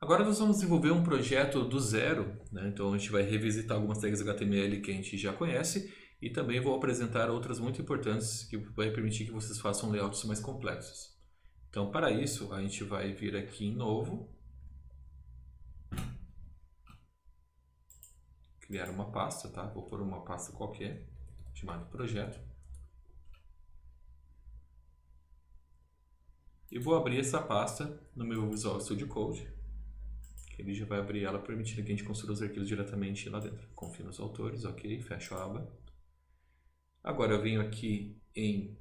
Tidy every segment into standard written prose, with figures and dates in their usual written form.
Agora nós vamos desenvolver um projeto do zero, né? Então a gente vai revisitar algumas tags HTML que a gente já conhece e também vou apresentar outras muito importantes que vai permitir que vocês façam layouts mais complexos. Então para isso a gente vai vir aqui em novo, criar uma pasta, tá? Vou pôr uma pasta qualquer, chamada projeto. E vou abrir essa pasta no meu Visual Studio Code. Ele já vai abrir ela, permitindo que a gente construa os arquivos diretamente lá dentro. Confio nos autores, ok, fecho a aba. Agora eu venho aqui em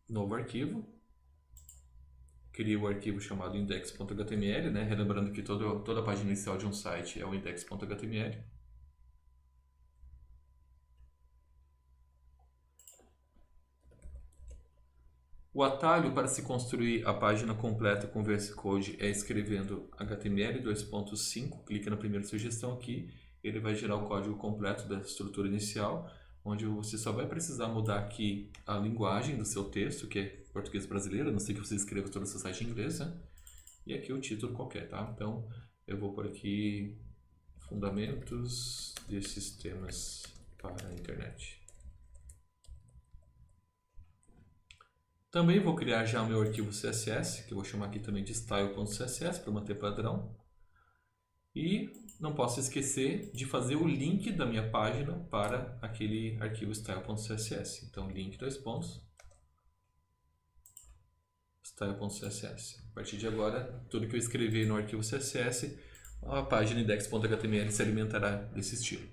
novo arquivo, crio o arquivo chamado index.html, né? Relembrando que toda a página inicial de um site é o index.html. O atalho para se construir a página completa com VS Code é escrevendo HTML 2.5, clica na primeira sugestão aqui, ele vai gerar o código completo da estrutura inicial, onde você só vai precisar mudar aqui a linguagem do seu texto, que é português brasileiro, a não ser que você escreva todo o seu site em inglês, né? E aqui o título qualquer, tá? Então eu vou por aqui Fundamentos de Sistemas para a Internet. Também vou criar já o meu arquivo CSS, que eu vou chamar aqui também de style.css para manter padrão. E não posso esquecer de fazer o link da minha página para aquele arquivo style.css. Então, link : style.css. A partir de agora, tudo que eu escrever no arquivo CSS, a página index.html se alimentará desse estilo.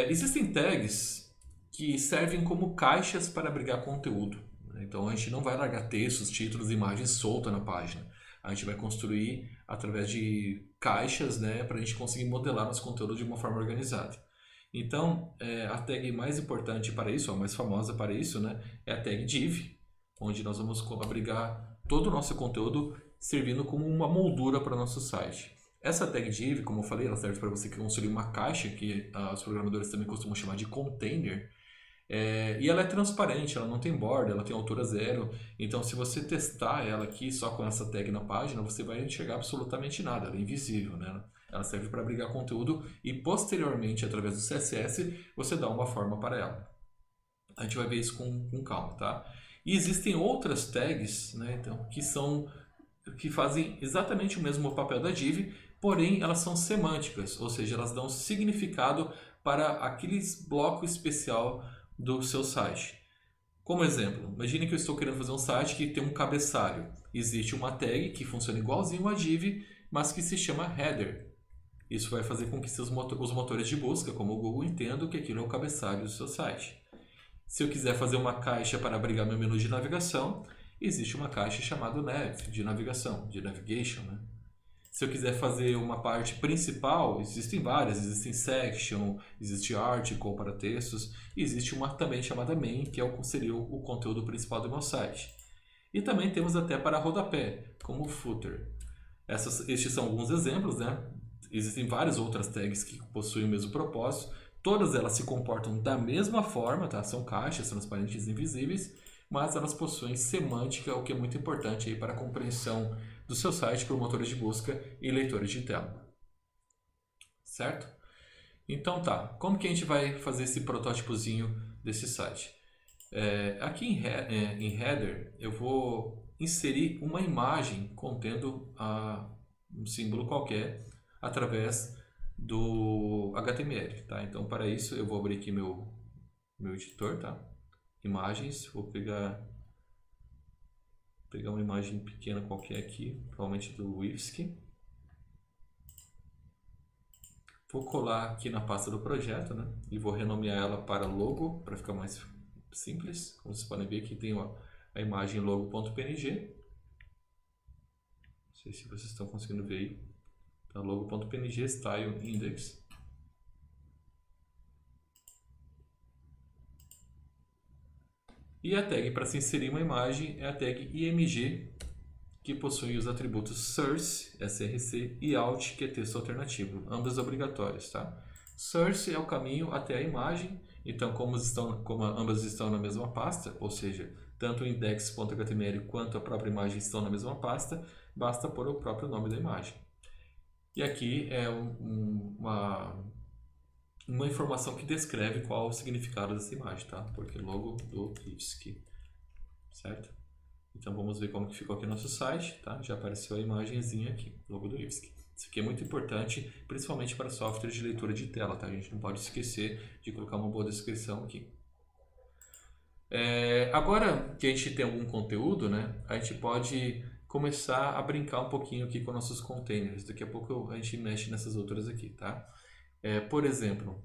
Existem tags que servem como caixas para abrigar conteúdo. Então a gente não vai largar textos, títulos, imagens soltas na página. A gente vai construir através de caixas, né, para a gente conseguir modelar nosso conteúdo de uma forma organizada. Então a tag mais importante para isso, a mais famosa para isso, né, é a tag div, onde nós vamos abrigar todo o nosso conteúdo servindo como uma moldura para o nosso site. Essa tag div, como eu falei, ela serve para você construir uma caixa, que os programadores também costumam chamar de container. E ela é transparente, ela não tem borda, ela tem altura zero. Então se você testar ela aqui só com essa tag na página, você vai enxergar absolutamente nada, ela é invisível, né? Ela serve para abrigar conteúdo e posteriormente, através do CSS, você dá uma forma para ela. A gente vai ver isso com calma, tá? E existem outras tags, né, então, que fazem exatamente o mesmo papel da div, porém elas são semânticas, ou seja, elas dão significado para aquele bloco especial do seu site. Como exemplo, imagine que eu estou querendo fazer um site que tem um cabeçalho. Existe uma tag que funciona igualzinho a div, mas que se chama header. Isso vai fazer com que os motores de busca, como o Google, entendam que aquilo é o cabeçalho do seu site. Se eu quiser fazer uma caixa para abrigar meu menu de navegação, existe uma caixa chamada nav, de navegação, de navigation, né? Se eu quiser fazer uma parte principal, existem várias, existem section, existe article para textos, e existe uma também chamada main, que seria o conteúdo principal do meu site. E também temos até para rodapé, como footer. Estes são alguns exemplos, né? Existem várias outras tags que possuem o mesmo propósito, todas elas se comportam da mesma forma, tá? São caixas transparentes e invisíveis, mas elas possuem semântica, o que é muito importante aí para a compreensão do seu site por motores de busca e leitores de tela. Certo? Então tá, como que a gente vai fazer esse protótipozinho desse site? Aqui em header eu vou inserir uma imagem contendo um símbolo qualquer através do HTML, tá? Então para isso eu vou abrir aqui meu editor, tá? Imagens, vou pegar uma imagem pequena qualquer aqui, provavelmente do Wivsky. Vou colar aqui na pasta do projeto, né? E vou renomear ela para logo, para ficar mais simples. Como vocês podem ver aqui tem a imagem logo.png. Não sei se vocês estão conseguindo ver aí. Tá, logo.png style index. E a tag para se inserir uma imagem é a tag img, que possui os atributos source, src, e out, que é texto alternativo, ambos obrigatórios, tá? Source é o caminho até a imagem, então como ambas estão na mesma pasta, ou seja, tanto o index.html quanto a própria imagem estão na mesma pasta, basta pôr o próprio nome da imagem. E aqui é uma informação que descreve qual o significado dessa imagem, tá? Porque logo do IFSC, certo? Então vamos ver como que ficou aqui no nosso site, tá? Já apareceu a imagenzinha aqui, logo do IFSC. Isso aqui é muito importante, principalmente para softwares de leitura de tela, tá? A gente não pode esquecer de colocar uma boa descrição aqui. Agora que a gente tem algum conteúdo, né? A gente pode começar a brincar um pouquinho aqui com nossos containers. Daqui a pouco a gente mexe nessas outras aqui, tá? Por exemplo,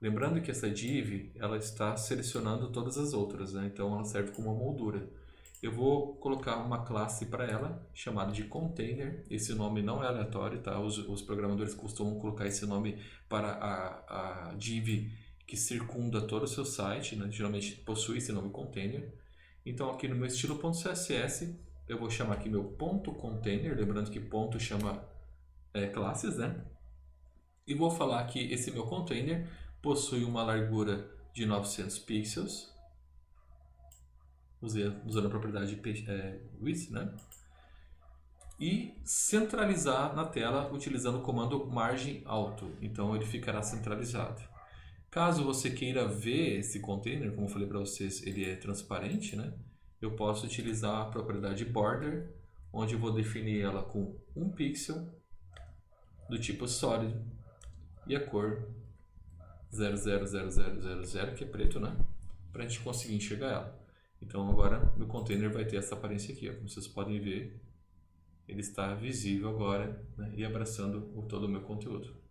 lembrando que essa div ela está selecionando todas as outras, né? Então ela serve como uma moldura. Eu vou colocar uma classe para ela chamada de container. Esse nome não é aleatório, tá? Os programadores costumam colocar esse nome para a div que circunda todo o seu site, né? Geralmente possui esse nome container. Então aqui no meu estilo.css eu vou chamar aqui meu ponto container, lembrando que ponto chama classes, né? E vou falar que esse meu container possui uma largura de 900 pixels, usando a propriedade width, né? E centralizar na tela utilizando o comando margem alto, então ele ficará centralizado. Caso você queira ver esse container, como eu falei para vocês, ele é transparente, né? Eu posso utilizar a propriedade border, onde eu vou definir ela com 1 pixel do tipo solid e a cor 000000, que é preto, né? Para a gente conseguir enxergar ela. Então agora meu container vai ter essa aparência aqui, ó. Como vocês podem ver, ele está visível agora, né? E abraçando todo o meu conteúdo.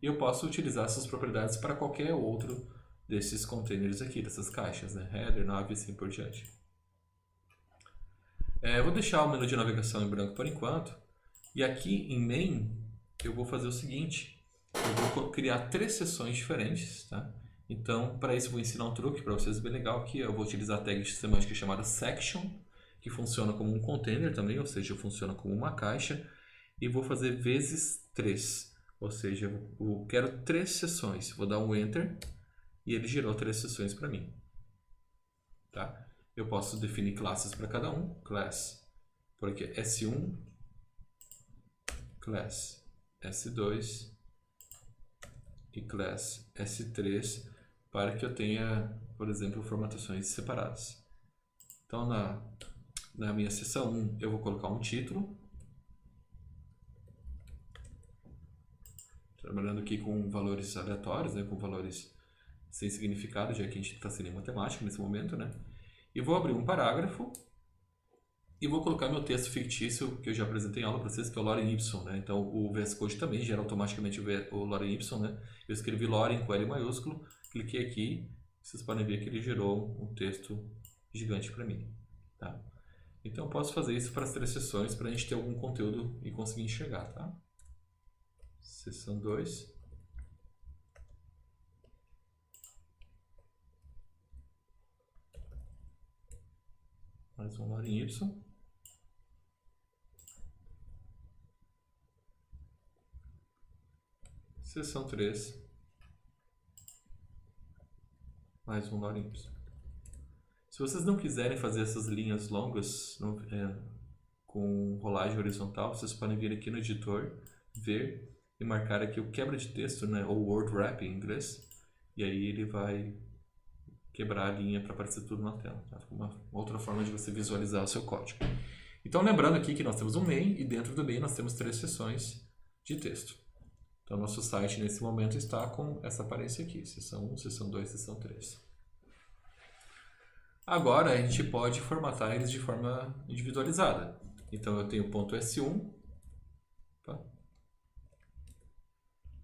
E eu posso utilizar essas propriedades para qualquer outro desses containers aqui, dessas caixas, né? Header, nav e assim por diante. Vou deixar o menu de navegação em branco por enquanto. E aqui em main eu vou fazer o seguinte. Eu vou criar 3 seções diferentes, tá? Então, para isso eu vou ensinar um truque para vocês bem legal aqui. Eu vou utilizar a tag semântica chamada section, que funciona como um container também, ou seja, funciona como uma caixa. E vou fazer vezes 3, ou seja, eu quero 3 seções. Vou dar um enter e ele gerou 3 seções para mim, tá? Eu posso definir classes para cada um. Class, porque S1, class S2 e class S3, para que eu tenha, por exemplo, formatações separadas. Então, na minha seção 1, eu vou colocar um título, trabalhando aqui com valores aleatórios, né, com valores sem significado, já que a gente está sem matemática nesse momento, né? E vou abrir um parágrafo e vou colocar meu texto fictício que eu já apresentei em aula para vocês, que é o lorem ipsum, né? Então o VS Code também gera automaticamente o lorem ipsum, né? Eu escrevi lorem com L maiúsculo, cliquei aqui, vocês podem ver que ele gerou um texto gigante para mim, tá? Então eu posso fazer isso para as 3 sessões para a gente ter algum conteúdo e conseguir enxergar, tá? Seção 2. Mais um lorem ipsum. Seção 3. Mais um lorem ipsum. Se vocês não quiserem fazer essas linhas longas com rolagem horizontal, vocês podem vir aqui no editor, ver e marcar aqui o quebra de texto, né, ou word wrap em inglês, e aí ele vai quebrar a linha para aparecer tudo na tela. Tá? Uma outra forma de você visualizar o seu código. Então lembrando aqui que nós temos um main e dentro do main nós temos 3 seções de texto. Então nosso site nesse momento está com essa aparência aqui, seção 1, seção 2, seção 3. Agora a gente pode formatar eles de forma individualizada. Então eu tenho ponto S1, tá?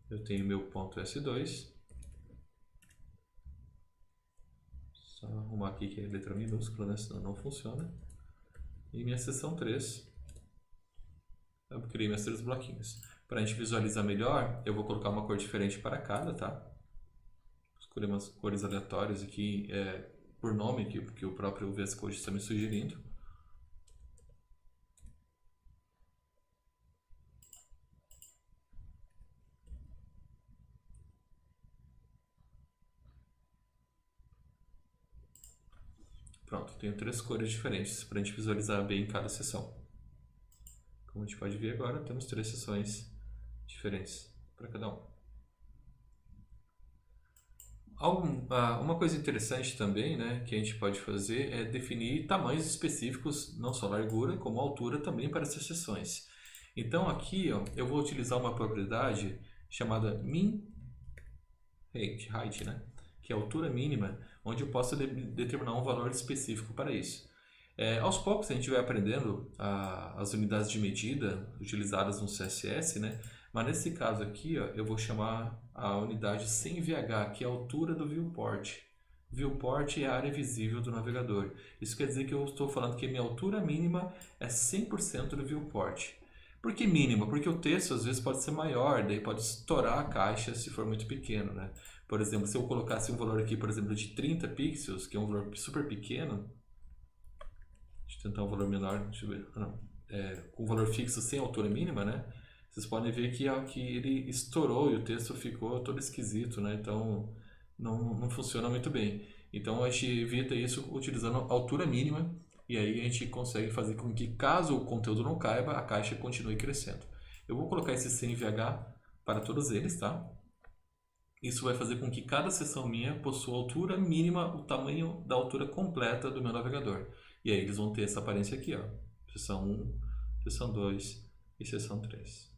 Eu tenho meu ponto S2, só arrumar aqui que é letra minúscula, né? Senão não funciona. E minha seção 3, eu criei meus 3 bloquinhos. Para a gente visualizar melhor, eu vou colocar uma cor diferente para cada, tá? Escolher umas cores aleatórias aqui, por nome, que o próprio VS Code está me sugerindo. Pronto, tenho 3 cores diferentes para a gente visualizar bem cada seção. Como a gente pode ver agora, temos 3 seções diferentes para cada um. Uma coisa interessante também, né, que a gente pode fazer é definir tamanhos específicos, não só largura, como altura também para essas seções. Então aqui ó, eu vou utilizar uma propriedade chamada min height, né, que é a altura mínima, onde eu posso determinar um valor específico para isso. Aos poucos a gente vai aprendendo as unidades de medida utilizadas no CSS, né? Mas nesse caso aqui, ó, eu vou chamar a unidade sem VH, que é a altura do viewport. Viewport é a área visível do navegador. Isso quer dizer que eu estou falando que a minha altura mínima é 100% do viewport. Por que mínima? Porque o texto às vezes pode ser maior, daí pode estourar a caixa se for muito pequeno, né? Por exemplo, se eu colocasse um valor aqui, por exemplo, de 30 pixels, que é um valor super pequeno, deixa eu tentar um valor menor, deixa eu ver, com valor fixo sem altura mínima, né? Vocês podem ver que ele estourou e o texto ficou todo esquisito, né? Então não funciona muito bem. Então a gente evita isso utilizando a altura mínima e aí a gente consegue fazer com que, caso o conteúdo não caiba, a caixa continue crescendo. Eu vou colocar esse CMVH para todos eles, tá? Isso vai fazer com que cada seção minha possua altura mínima, o tamanho da altura completa do meu navegador. E aí eles vão ter essa aparência aqui, ó. Seção 1, seção 2 e seção 3.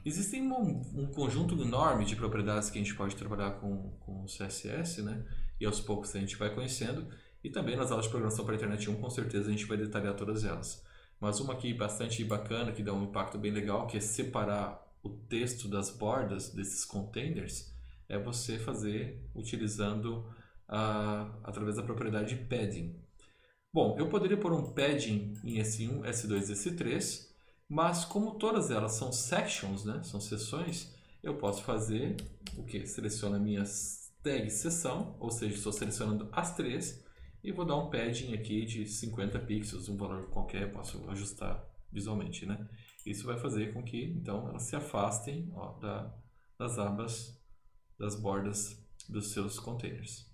Existem um conjunto enorme de propriedades que a gente pode trabalhar com o CSS, né? E aos poucos a gente vai conhecendo. E também nas aulas de programação para a internet 1, com certeza a gente vai detalhar todas elas. Mas uma aqui bastante bacana, que dá um impacto bem legal, que é separar o texto das bordas desses containers, é você fazer utilizando através da propriedade padding. Bom, eu poderia pôr um padding em S1, S2 e S3, mas como todas elas são sections, né, são seções, eu posso fazer o que? Seleciono a minha tag seção, ou seja, estou selecionando as 3, e vou dar um padding aqui de 50 pixels, um valor qualquer, posso ajustar visualmente, né? Isso vai fazer com que, então, elas se afastem ó, das abas, das bordas dos seus containers.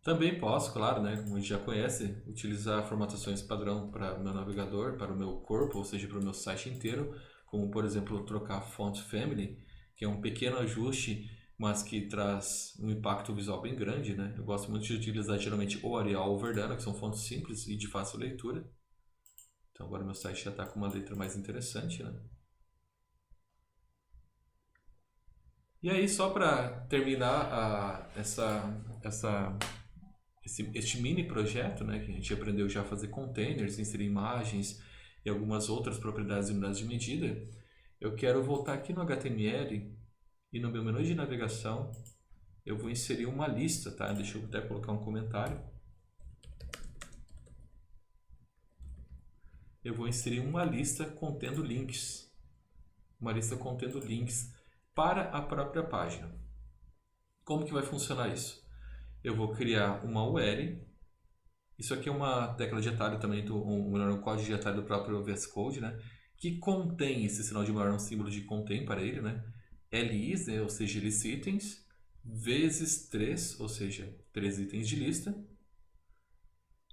Também posso, claro, né, como a gente já conhece, utilizar formatações padrão para o meu navegador, para o meu corpo, ou seja, para o meu site inteiro, como, por exemplo, trocar font family, que é um pequeno ajuste, mas que traz um impacto visual bem grande, né? Eu gosto muito de utilizar geralmente o Arial ou o Verdana, que são fontes simples e de fácil leitura. Então agora meu site já está com uma letra mais interessante, né? E aí, só para terminar este mini projeto, né, que a gente aprendeu já a fazer containers, inserir imagens e algumas outras propriedades e unidades de medida, eu quero voltar aqui no HTML e no meu menu de navegação eu vou inserir uma lista, tá? Deixa eu até colocar um comentário. Eu vou inserir uma lista contendo links. Uma lista contendo links para a própria página. Como que vai funcionar isso? Eu vou criar uma URL. Isso aqui é uma tecla de atalho também, um código de atalho do próprio VS Code, né? Que contém esse sinal de maior, um símbolo de contém para ele, né? LIs, né? Ou seja, list itens, vezes 3, ou seja, 3 itens de lista.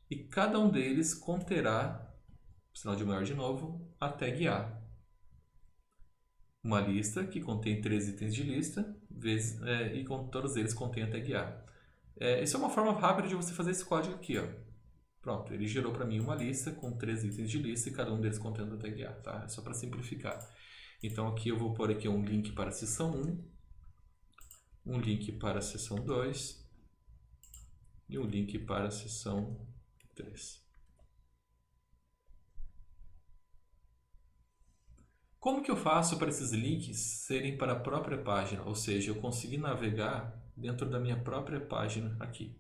E cada um deles conterá, sinal de maior de novo, a tag A. Uma lista que contém 3 itens de lista, e todos eles contêm a tag A. Isso é uma forma rápida de você fazer esse código aqui, ó. Pronto, ele gerou para mim uma lista com 3 itens de lista e cada um deles contendo a tag A, tá? É só para simplificar. Então aqui eu vou pôr aqui um link para a seção 1, um link para a seção 2 e um link para a seção 3. Como que eu faço para esses links serem para a própria página? Ou seja, eu conseguir navegar dentro da minha própria página aqui.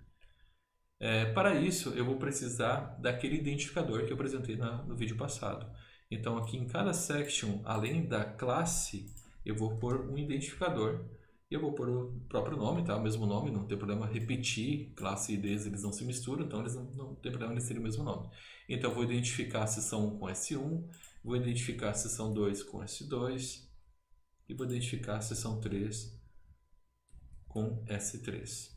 Para isso, eu vou precisar daquele identificador que eu apresentei no vídeo passado. Então, aqui em cada section, além da classe, eu vou pôr um identificador. E eu vou pôr o próprio nome, tá? O mesmo nome, não tem problema repetir. Classe e IDs, eles não se misturam, então eles não tem problema eles terem o mesmo nome. Então, eu vou identificar a seção 1 com S1, vou identificar a seção 2 com S2 e vou identificar a seção 3 com S3.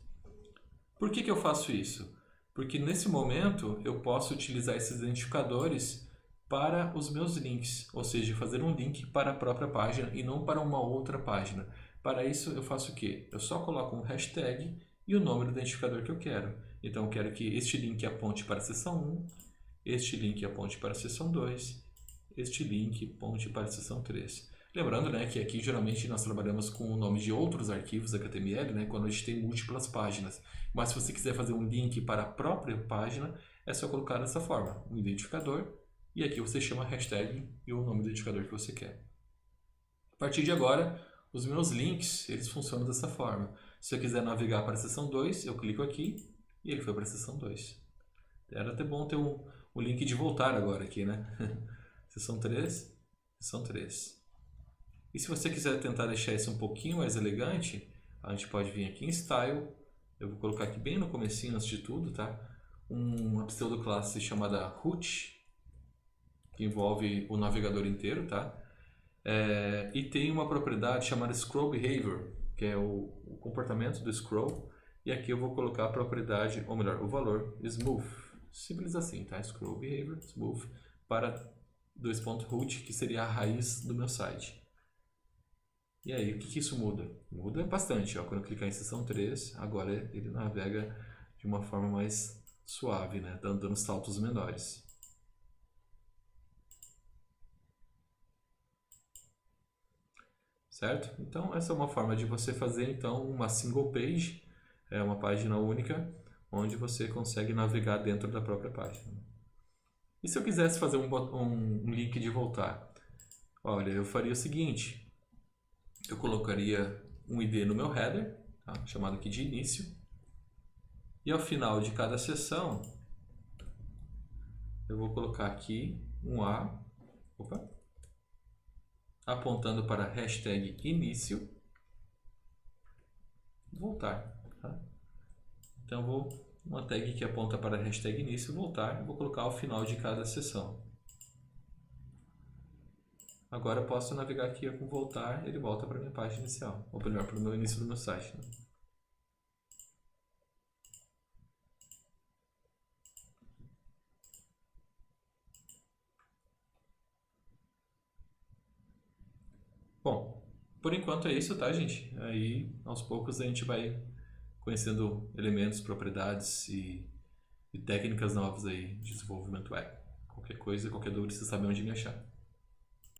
Por que eu faço isso? Porque nesse momento eu posso utilizar esses identificadores para os meus links, ou seja, fazer um link para a própria página e não para uma outra página. Para isso eu faço o quê? Eu só coloco um hashtag e o nome do identificador que eu quero. Então eu quero que este link aponte para a seção 1, este link aponte para a seção 2, este link aponte para a seção 3. Lembrando, né, que aqui geralmente nós trabalhamos com o nome de outros arquivos HTML, né, quando a gente tem múltiplas páginas. Mas se você quiser fazer um link para a própria página, é só colocar dessa forma, um identificador, e aqui você chama a hashtag e o nome do identificador que você quer. A partir de agora, os meus links, eles funcionam dessa forma. Se eu quiser navegar para a seção 2, eu clico aqui e ele foi para a seção 2. Era até bom ter um link de voltar agora aqui, né? Seção 3, seção 3. E se você quiser tentar deixar isso um pouquinho mais elegante, a gente pode vir aqui em Style. Eu vou colocar aqui bem no comecinho, antes de tudo, tá? Uma pseudoclasse chamada root, que envolve o navegador inteiro, tá? E tem uma propriedade chamada scroll behavior, que é o comportamento do scroll. E aqui eu vou colocar a propriedade, ou melhor, o valor smooth. Simples assim, tá? Scroll behavior, smooth, para .root, que seria a raiz do meu site. E aí, o que isso muda? Muda bastante. Ó. Quando eu clicar em seção 3, agora ele navega de uma forma mais suave, né? Dando saltos menores. Certo? Então, essa é uma forma de você fazer então uma single page, uma página única, onde você consegue navegar dentro da própria página. E se eu quisesse fazer um link de voltar? Olha, eu faria o seguinte. Eu colocaria um ID no meu header, tá? Chamado aqui de início. E ao final de cada sessão, eu vou colocar aqui um A, apontando para a hashtag início, voltar. Tá? Então eu vou uma tag que aponta para a hashtag início, voltar, e vou colocar ao final de cada sessão. Agora eu posso navegar aqui com voltar, ele volta para a minha página inicial, ou melhor, para o meu início do meu site. Né? Bom, por enquanto é isso, tá, gente? Aí, aos poucos, a gente vai conhecendo elementos, propriedades e técnicas novas aí de desenvolvimento web. Qualquer coisa, qualquer dúvida, você sabe onde me achar.